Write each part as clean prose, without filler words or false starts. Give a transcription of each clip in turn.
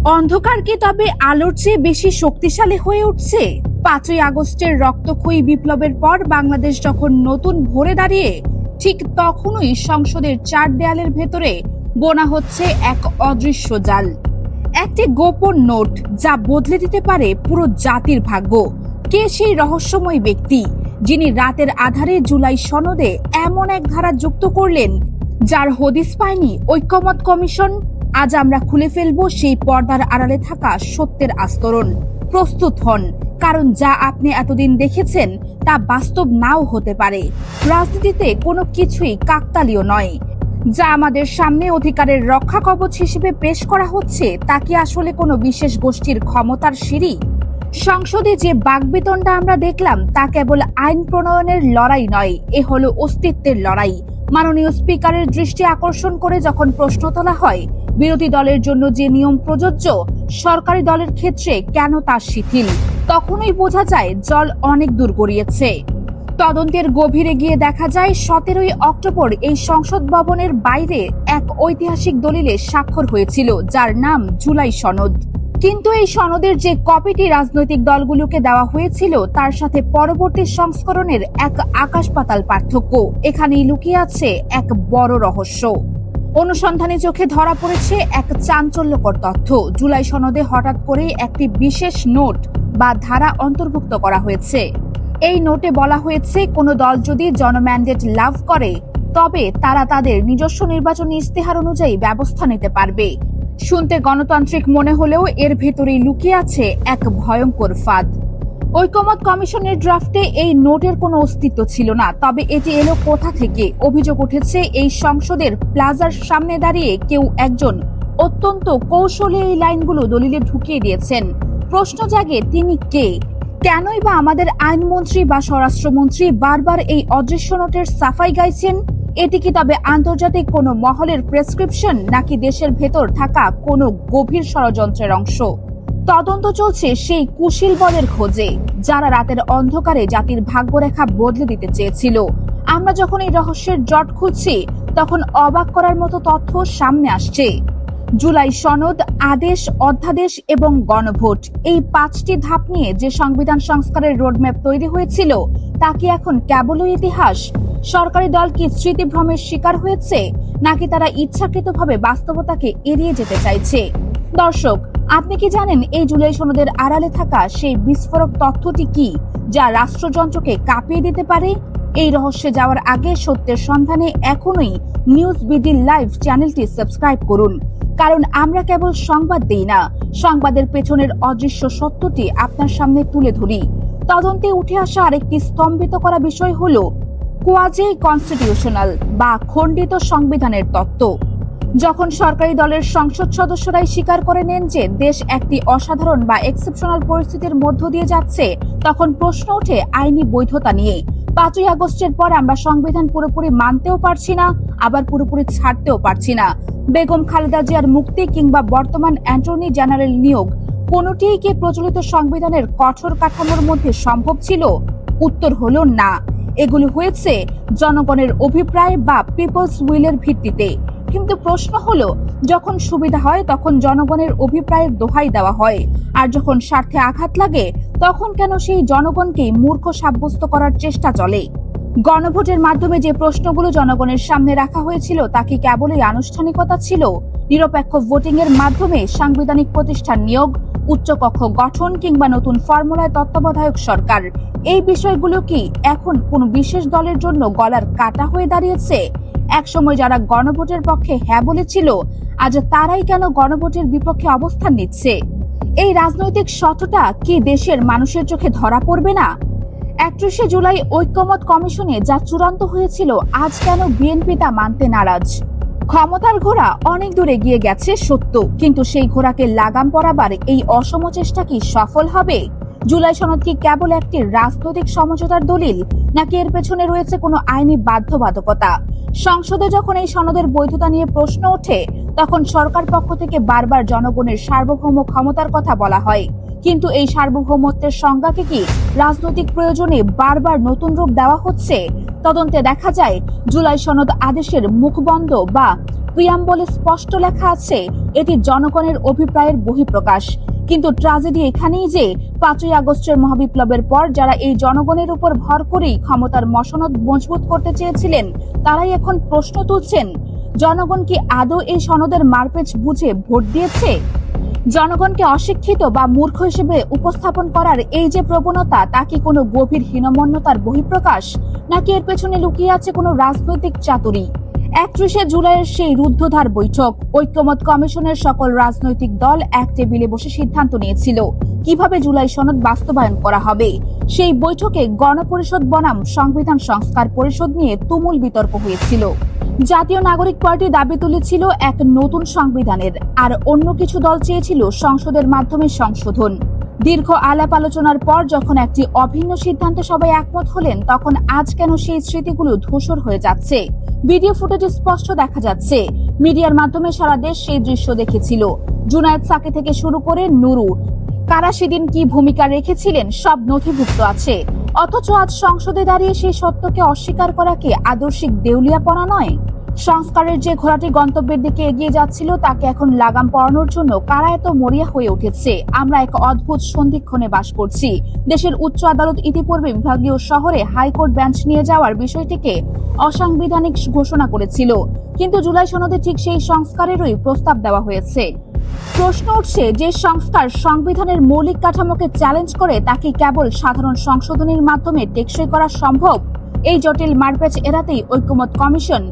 অন্ধকার কি তবে আলোর চেয়ে বেশি শক্তিশালী হয়ে উঠছে? 5ই আগস্টের রক্তক্ষয়ী বিপ্লবের পর বাংলাদেশ যখন নতুন ভোরে দাঁড়িয়ে, ঠিক তখনই সংসদের 4 দেয়ালের ভেতরে বোনা হচ্ছে এক অদৃশ্য জাল, একটি গোপন নোট যা বদলে দিতে পারে পুরো জাতির ভাগ্য। কে সেই রহস্যময় ব্যক্তি যিনি রাতের আধারে জুলাই সনদে এমন এক ধারা যুক্ত করলেন যার হদিস পায়নি ঐকমত্য কমিশন? আজ আমরা খুলে ফেলবো সেই পর্দার আড়ালে থাকা সত্যের আস্তরণ। প্রস্তুত হন, কারণ যা আপনি এতদিন দেখেছেন তা বাস্তব নাও হতে পারে। রাজনীতিতে কোনো কিছুই কাকতালীয় নয়। যা আমাদের সামনে অধিকারের রক্ষা কবচ হিসেবে পেশ করা হচ্ছে তা কি আসলে কোনো বিশেষ গোষ্ঠীর ক্ষমতার সিঁড়ি? সংসদে যে বাকবিতণ্ডা আমরা দেখলাম তা কেবল আইন প্রণয়নের লড়াই নয়, এ হলো অস্তিত্বের লড়াই। মাননীয় স্পিকারের দৃষ্টি আকর্ষণ করে যখন প্রশ্ন তোলা হয় বিরোধী দলের জন্য যে নিয়ম প্রযোজ্য, সরকারি দলের ক্ষেত্রে কেন তা শিথিল, তখনই বোঝা যায় জল অনেক দূর গড়িয়েছে। তদন্তের গভীরে গিয়ে দেখা যায় 17ই অক্টোবর এই সংসদ ভবনের বাইরে এক ঐতিহাসিক দলিলে স্বাক্ষর হয়েছিল যার নাম জুলাই সনদ। কিন্তু এই সনদের যে কপিটি রাজনৈতিক দলগুলোকে দেওয়া হয়েছিল তার সাথে পরবর্তী সংস্করণের এক আকাশ পাতাল পার্থক্য। এখানেই লুকিয়ে আছে এক বড় রহস্য। অনুসন্ধানী চোখে ধরা পড়েছে এক চাঞ্চল্যকর তথ্য। জুলাই সনদে হঠাৎ করে একটি বিশেষ নোট বা ধারা অন্তর্ভুক্ত করা হয়েছে। এই নোটে বলা হয়েছে কোনো দল যদি জনম্যান্ডেট লাভ করে তবে তারা তাদের নিজস্ব নির্বাচনী ইস্তেহার অনুযায়ী ব্যবস্থা নিতে পারবে। শুনতে গণতান্ত্রিক মনে হলেও এর ভেতরেই লুকিয়ে আছে এক ভয়ঙ্কর ফাঁদ। ঐকমত্য কমিশনের ড্রাফটে এই নোটের কোনো অস্তিত্ব ছিল না, তবে এটি এলো কোথা থেকে? অভিযোগ উঠেছে এই সংসদের প্লাজার সামনে দাঁড়িয়ে কেউ একজন অত্যন্ত কৌশলে এই লাইনগুলো দলিলে ঢুকিয়ে দিয়েছেন। প্রশ্ন জাগে, তিনি কে? কেনই বা আমাদের আইনমন্ত্রী বা স্বরাষ্ট্রমন্ত্রী বারবার এই অদৃশ্য নোটের সাফাই গাইছেন? এটি কি তবে আন্তর্জাতিক কোনো মহলের প্রেসক্রিপশন, নাকি দেশের ভেতর থাকা কোনো গভীর ষড়যন্ত্রের অংশ? তদন্ত চলছে সেই কুশীল বলের খোঁজে যারা রাতের অন্ধকারে জাতির ভাগ্যরেখা বদলে দিতে চেয়েছিল। আমরা যখন এই রহস্যের জট খুঁজছি তখন অবাক করার মতো তথ্য সামনে আসছে। জুলাই সনদ, আদেশ, অধ্যাদেশ এবং গণভোট, এই 5টি ধাপ নিয়ে যে সংবিধান সংস্কারের রোডম্যাপ তৈরি হয়েছিল তা কি এখন কেবলই ইতিহাস? সরকারি দল কি স্মৃতিভ্রমের শিকার হয়েছে, নাকি তারা ইচ্ছাকৃতভাবে বাস্তবতাকে এড়িয়ে যেতে চাইছে? দর্শক, আপনি কি জানেন এই জুলাই সনদের আড়ালে থাকা সেই বিস্ফোরক তথ্যটি কি যা রাষ্ট্রযন্ত্রকে কাঁপিয়ে দিতে পারে? এই রহস্যে যাওয়ার আগে সত্যের সন্ধানে এখনই নিউজ বিডি লাইভ চ্যানেলটি সাবস্ক্রাইব করুন, কারণ আমরা কেবল সংবাদ দেই না, সংবাদের পেছনের অদৃশ্য সত্যটি আপনার সামনে তুলে ধরি। তদন্তে উঠে আসা আরেকটি স্তম্ভিত করা বিষয় হলো কোয়াজি কনস্টিটিউশনাল বা খণ্ডিত সংবিধানের তত্ত্ব। যখন সরকারি দলের সংসদ সদস্যরাই স্বীকার করে নেন যে দেশ একটি অসাধারণ বা এক্সেপশনাল পরিস্থিতির মধ্য দিয়ে যাচ্ছে, তখন প্রশ্ন ওঠে আইনি বৈধতা নিয়ে। 5ই আগস্টের পর আমরা সংবিধান পুরোপুরি মানতেও পারছি না, আবার পুরোপুরি ছাড়তেও পারছি না। বেগম খালেদা জিয়ার মুক্তি কিংবা বর্তমান অ্যাটর্নি জেনারেল নিয়োগ, কোনোটিই কি প্রচলিত সংবিধানের কঠোর কাঠামোর মধ্যে সম্ভব ছিল? উত্তর হলো না। এগুলো হয়েছে জনগণের অভিপ্রায় বা পিপলস উইলের ভিত্তিতে। কিন্তু প্রশ্ন হলো, যখন সুবিধা হয় তখন জনগণের অভিপ্রায়ের দোহাই দেওয়া হয়, আর যখন স্বার্থে আঘাত লাগে তখন কেন সেই জনগণকেই মূর্খ সাব্যস্ত করার চেষ্টা চলে? গণভোটের মাধ্যমে যে প্রশ্নগুলো জনগণের সামনে রাখা হয়েছিল তা কি কেবলই আনুষ্ঠানিকতা ছিল? নিরপেক্ষ ভোটিং এর মাধ্যমে সাংবিধানিক প্রতিষ্ঠান নিয়োগ, উচ্চকক্ষ গঠন কিংবা নতুন ফর্মুলায় তত্ত্বাবধায়ক সরকার, এই বিষয়গুলো কি এখন কোন বিশেষ দলের জন্য গলার কাটা হয়ে দাঁড়িয়েছে? একসময় যারা গণভোটের পক্ষে হ্যাঁ বলেছিল, আজ তারাই কেন গণভোটের বিপক্ষে অবস্থান নিচ্ছে? এই রাজনৈতিক শতটা কি দেশের মানুষের চোখে ধরা পড়বে না? 31শে জুলাই ঐকমত্য কমিশনে যা চূড়ান্ত হয়েছিল, আজ কেন বিএনপি তা মানতে নারাজ? ক্ষমতার ঘোড়া অনেক দূরে গিয়ে গেছে সত্য, কিন্তু সেই ঘোড়াকে লাগাম পরাবার এই অসম চেষ্টা কি সফল হবে? জুলাই সনদ কি কেবল একটি রাজনৈতিক সমঝোতার দলিল, নাকি এর পেছনে রয়েছে কোনো আইনি বাধ্যবাধকতা? সংসদে যখন এই সনদের বৈধতা নিয়ে প্রশ্ন ওঠে তখন সরকার পক্ষ থেকে বারবার জনগণের সার্বভৌম ক্ষমতার কথা বলা হয়, কিন্তু এই সার্বভৌমত্বের সংজ্ঞাকে কি রাজনৈতিক প্রয়োজনে বারবার নতুন রূপ দেওয়া হচ্ছে? তদন্তে দেখা যায় জুলাই সনদ আদেশের মুখবন্ধ বা প্রিয়াম্বলে স্পষ্ট লেখা আছে এটি জনগণের অভিপ্রায়ের বহিঃপ্রকাশ। কিন্তু ট্র্যাজেডি এখানেই যে 5ই আগস্টের মহাবিপ্লবের পর যারা এই জনগণের উপর ভর করেই ক্ষমতার মসনদ মজবুত করতে চেয়েছিলেন তারাই এখন প্রশ্ন তুলছেন, জনগণ কি আদৌ এই সনদের মারপ্যাচ বুঝে ভোট দিয়েছে? জনগণকে অশিক্ষিত বা মূর্খ হিসেবে উপস্থাপন করার এই যে প্রবণতা, তা কি কোনো গভীর হীনমন্যতার বহিঃপ্রকাশ, নাকি এর পেছনে লুকিয়ে আছে কোনো রাজনৈতিক চাতুরি? 31শে জুলাইয়ের সেই রুদ্ধদ্বার বৈঠক, ঐক্যমত কমিশনের সকল রাজনৈতিক দল এক টেবিলে বসে সিদ্ধান্ত নিয়েছিল কিভাবে জুলাই সনদ বাস্তবায়ন করা হবে। সেই বৈঠকে গণপরিষদ বনাম সংবিধান সংস্কার পরিষদ নিয়ে তুমুল বিতর্ক হয়েছিল। জাতীয় নাগরিক পার্টি দাবি তুলেছিল এক নতুন সংবিধানের, আর অন্য কিছু দল চেয়েছিল সংসদের মাধ্যমে সংশোধন। দীর্ঘ আলাপ আলোচনার পর যখন একটি অভিন্ন সিদ্ধান্তে সবাই একমত হলেন, তখন আজ কেন সেই স্মৃতিগুলো ধূসর হয়ে যাচ্ছে? ভিডিও ফুটেজে স্পষ্ট দেখা যাচ্ছে, মিডিয়ার মাধ্যমে সারা দেশ সেই দৃশ্য দেখেছিল। জুনায়েদ সাকি থেকে শুরু করে নুরু, কারা সেদিন কি ভূমিকা রেখেছিলেন সব নথিভুক্ত আছে। অথচ আজ সংসদে দাঁড়িয়ে সেই সত্যকে অস্বীকার করা কি আদর্শিক দেউলিয়াপনা নয়? সংস্কারের যে ঘোড়াটি গন্তব্যের দিকে এগিয়ে যাচ্ছিল তাকে এখন লাগাম পরানোর জন্য কারা এত মরিয়া হয়ে উঠেছে? আমরা এক অদ্ভুত সন্ধিক্ষণে বাস করছি। দেশের উচ্চ আদালত ইতিপূর্বে বিভাগীয় শহরে হাইকোর্ট বেঞ্চ নিয়ে যাওয়ার বিষয়টিকে অসাংবিধানিক ঘোষণা করেছিল, কিন্তু জুলাই সনদে ঠিক সেই সংস্কারেরই প্রস্তাব দেওয়া হয়েছে। প্রশ্ন উঠছে, যে সংস্কার সংবিধানের মৌলিক কাঠামোকে চ্যালেঞ্জ করে তা কি কেবল সাধারণ সংশোধনীর মাধ্যমে টেকসই করা সম্ভব? এই জটিল মারপ্যাচ এড়াতেই ঐক্যমত কমিশন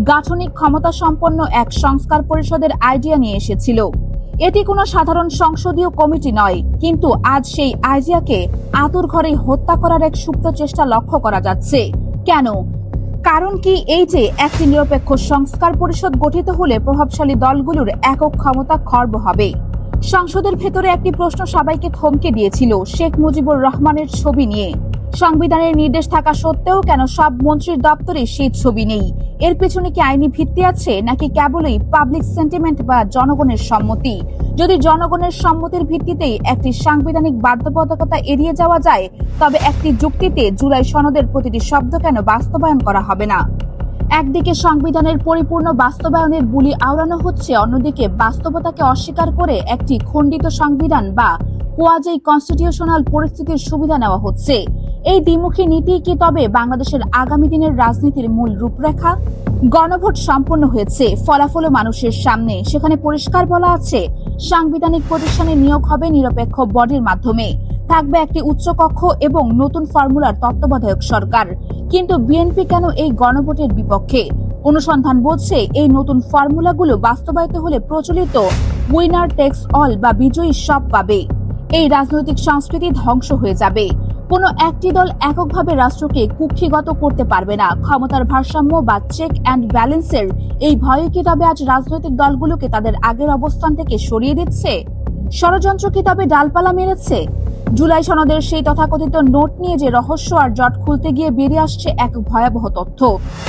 গাঠনিক ক্ষমতা সম্পন্ন এক সংস্কার পরিষদের আইডিয়া নিয়ে এসেছিল। এটি কোনো সাধারণ সংসদীয় কমিটি নয়, কিন্তু আজ সেই আইডিয়াকে আতুর ঘরে হত্যা করার এক সুপ্ত চেষ্টা লক্ষ্য করা যাচ্ছে। কেন? কারণ কি এই যে একটি নিরপেক্ষ সংস্কার পরিষদ গঠিত হলে প্রভাবশালী দলগুলোর একক ক্ষমতা খর্ব হবে। সংসদের ভেতরে একটি প্রশ্ন সবাইকে থমকে দিয়েছিল, শেখ মুজিবুর রহমানের ছবি নিয়ে। সংবিধানের নির্দেশ থাকা সত্ত্বেও কেন সব মন্ত্রীর দপ্তরে সেই ছবি নেই? এর পেছনে কি আইনি ভিত্তি আছে, নাকি কেবলই পাবলিক সেন্টিমেন্ট বা জনগণের সম্মতি? যদি জনগণের সম্মতির ভিত্তিতেই একটি সাংবিধানিক বাধ্যবাধকতা এড়িয়ে যাওয়া যায়, তবে একটি যুক্তিতে জুলাই সনদের প্রতিটি শব্দ কেন বাস্তবায়ন করা হবে না? একদিকে সংবিধানের পরিপূর্ণ বাস্তবায়নের বুলি আওড়ানো হচ্ছে, অন্যদিকে বাস্তবতাকে অস্বীকার করে একটি খণ্ডিত সংবিধান বা কোয়াজি কনস্টিটিউশনাল পরিস্থিতির সুবিধা নেওয়া হচ্ছে। এই দ্বিমুখী নীতি কি তবে বাংলাদেশের আগামী দিনের রাজনীতির মূল রূপরেখা? গণভোট সম্পন্ন হয়েছে, ফলাফলও মানুষের সামনে। সেখানে পরিষ্কার বলা আছে, সাংবিধানিক প্রতিষ্ঠানে নিয়োগ হবে নিরপেক্ষ বডির মাধ্যমে, থাকবে একটি উচ্চকক্ষ এবং নতুন ফর্মুলার তত্ত্বাবধায়ক সরকার। কিন্তু বিএনপি কেন এই গণভোটের বিপক্ষে? অনুসন্ধান বলছে, এই নতুন ফর্মুলাগুলো বাস্তবায়িত হলে প্রচলিত উইনার টেক্স অল বা বিজয়ী সব পাবে। এই রাজনৈতিক সংস্কৃতি ধ্বংস হয়ে যাবে। কোনো একটি দল এককভাবে রাষ্ট্রকে কুক্ষিগত করতে পারবে না। ক্ষমতার ভারসাম্য বা চেক অ্যান্ড ব্যালেন্সের এই ভয় কি তবে আজ রাজনৈতিক দলগুলোকে তাদের আগের অবস্থান থেকে সরিয়ে দিচ্ছে? ষড়যন্ত্র কি তবে ডালপালা মেরেছে? জুলাই সনদের সেই তথাকথিত নোট নিয়ে যে রহস্য আর জট খুলতে গিয়ে বেরিয়ে আসছে এক ভয়াবহ তথ্য।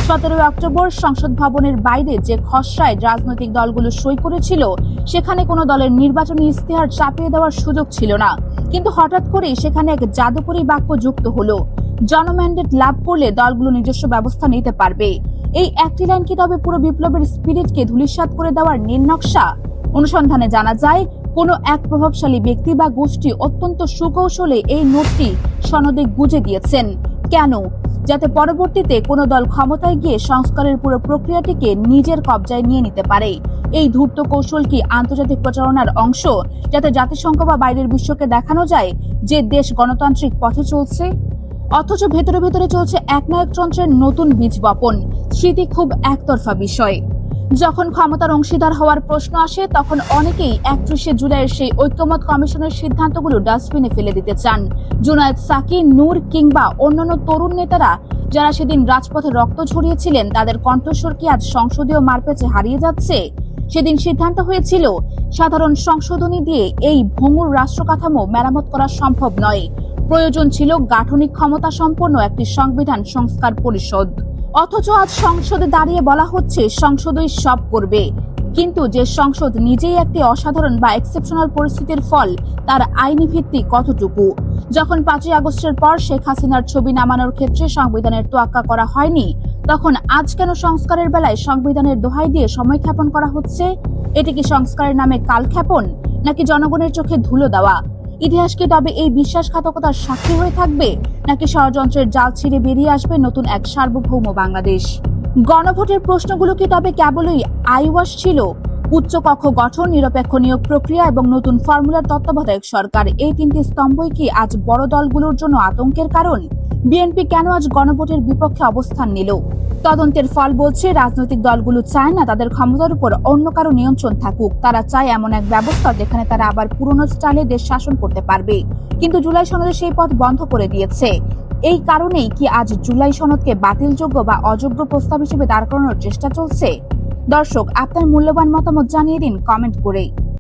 17 অক্টোবর সংসদ ভবনের বাইরে যে খসড়ায় রাজনৈতিক দলগুলো সই করেছিল, সেখানে কোনো দলের নির্বাচনী ইস্তেহার চাপিয়ে দেওয়ার সুযোগ ছিল না। কিন্তু হঠাৎ করেই সেখানে এক জাদুকরী বাক্য যুক্ত হলো, জনম্যান্ডেট লাভ করলে দলগুলো নিজস্ব ব্যবস্থা নিতে পারবে। এই একটি লাইন কি তবে পুরো বিপ্লবের স্পিরিটকে ধূলিসাৎ করে দেওয়ার নীলনকশা? অনুসন্ধানে জানা যায়, কোনো এক প্রভাবশালী ব্যক্তি বা গোষ্ঠী অত্যন্ত সুকৌশলে এই নোটটি সনদে গুজে দিয়েছেন। কেন? যাতে পরবর্তীতে কোনো দল ক্ষমতায় গিয়ে সংস্কারের পুরো প্রক্রিয়াটিকে নিজের কবজায় নিয়ে নিতে পারে। এই ধূর্ত কৌশল কি আন্তর্জাতিক প্রচারণার অংশ, যাতে জাতিসংঘ বা বাইরের বিশ্বকে দেখানো যায় যে দেশ গণতান্ত্রিক পথে চলছে? অথচ ভেতরে ভেতরে চলছে একনায়কতন্ত্রের নতুন বীজ বপন। স্মৃতি খুব একতরফা বিষয়। যখন ক্ষমতার অংশীদার হওয়ার প্রশ্ন আসে, তখন অনেকেই 31শে জুলাইয়ের সেই ঐক্যমত কমিশনের সিদ্ধান্তগুলো ডাস্টবিনে ফেলে দিতে চান। জুনায়েদ সাকি, নূর কিংবা অন্যান্য তরুণ নেতারা যারা সেদিন রাজপথে রক্ত ঝরিয়েছিলেন, তাদের কণ্ঠস্বর কি আজ সংসদীয় মারপ্যাচে হারিয়ে যাচ্ছে? সেদিন সিদ্ধান্ত হয়েছিল, সাধারণ সংশোধনী দিয়ে এই ভঙ্গুর রাষ্ট্র কাঠামো মেরামত করা সম্ভব নয়। প্রয়োজন ছিল গাঠনিক ক্ষমতা সম্পন্ন একটি সংবিধান সংস্কার পরিষদ। অথচ আজ সংসদে দাঁড়িয়ে বলা হচ্ছে সংসদই সব করবে। কিন্তু যে সংসদ নিজেই একটি অসাধারণ বা এক্সেপশনাল পরিস্থিতির ফল, তার আইনি ভিত্তি কতটুকু? যখন 5ই আগস্টের পর শেখ হাসিনার ছবি নামানোর ক্ষেত্রে সংবিধানের তোয়াক্কা করা হয়নি, তখন আজ কেন সংস্কারের বেলায় সংবিধানের দোহাই দিয়ে সময়ক্ষেপণ করা হচ্ছে? এটি কি সংস্কারের নামে কালক্ষেপণ, নাকি জনগণের চোখে ধুলো দেওয়া? ইতিহাস কি তবে এই বিশ্বাসঘাতকতার সাক্ষী হয়ে থাকবে, নাকি ষড়যন্ত্রের জাল ছিঁড়ে বেরিয়ে আসবে নতুন এক সার্বভৌম বাংলাদেশ? গণভোটের প্রশ্নগুলো কি তবে কেবলই আইওয়াস ছিল? উচ্চকক্ষ গঠন, নিরপেক্ষ নিয়োগ প্রক্রিয়া এবং নতুন ফর্মুলার তত্ত্বাবধায়ক সরকার, এই তিনটি স্তম্ভই কি আজ বড় দলগুলোর জন্য আতঙ্কের কারণ? বিএনপি কেন আজ গণভোটের বিপক্ষে অবস্থান নিল? তদন্তের ফল বলছে, রাজনৈতিক দলগুলো চায় না তাদের ক্ষমতার উপর অন্য কারো নিয়ন্ত্রণ থাকুক। তারা চায় এমন এক ব্যবস্থা যেখানে তারা আবার পুরনো স্টাইলে দেশ শাসন করতে পারবে। কিন্তু জুলাই সনদে সেই পথ বন্ধ করে দিয়েছে। এই কারণেই কি আজ জুলাই সনদকে বাতিলযোগ্য বা অযোগ্য প্রস্তাব হিসেবে দাঁড় করানোর চেষ্টা চলছে? দর্শক, আপনার মূল্যবান মতামত জানিয়ে দিন কমেন্ট করে।